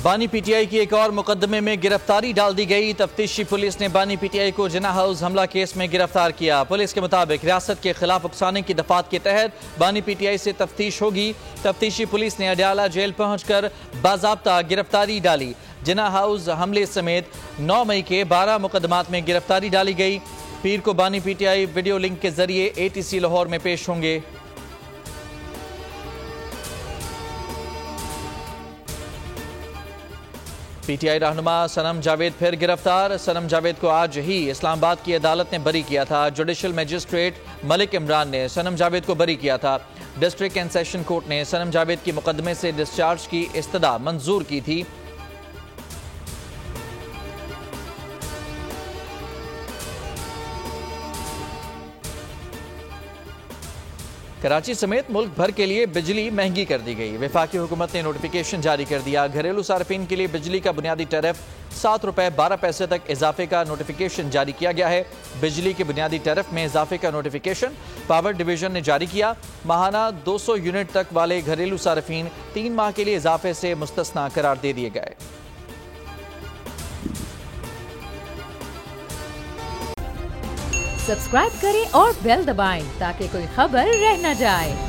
बानी पीटीआई की एक और मुकदमे में गिरफ्तारी डाल दी गई। तफ्तीशी पुलिस ने बानी पीटीआई को जिना हाउस हमला केस में गिरफ्तार किया। पुलिस के मुताबिक रियासत के खिलाफ उकसाने की दफात के तहत बानी पीटीआई से तफ्तीश होगी। तफ्तीशी पुलिस ने अडयाला जेल पहुंचकर बाज़ाब्ता गिरफ्तारी डाली। जिना हाउस हमले समेत 9 मई के 12 मुकदमात में गिरफ्तारी डाली गई। पीर को बानी पीटीआई वीडियो लिंक के जरिए ATC लाहौर में पेश होंगे। पीटीआई रहनुमा सनम जावेद फिर गिरफ्तार। सनम जावेद को आज ही इस्लामाबाद की अदालत ने बरी किया था। जुडिशल मजिस्ट्रेट मलिक इमरान ने सनम जावेद को बरी किया था। डिस्ट्रिक्ट एंड सेशन कोर्ट ने सनम जावेद की मुकदमे से डिस्चार्ज की इस्तदा मंजूर की थी। कराची समेत मुल्क भर के लिए बिजली महंगी कर दी गई। वफाकी हुकूमत ने नोटिफिकेशन जारी कर दिया। घरेलू सार्फिन के लिए बिजली का बुनियादी टैरिफ 7 रुपए 12 पैसे तक इजाफे का नोटिफिकेशन जारी किया गया है। बिजली के बुनियादी टैरिफ में इजाफे का नोटिफिकेशन पावर डिवीजन ने जारी किया। माहाना 200 यूनिट तक वाले घरेलू सार्फिन 3 माह के लिए इजाफे से मुस्तस्ना करार दे दिए गए। सब्सक्राइब करें और बेल दबाएं ताकि कोई खबर रह न जाए।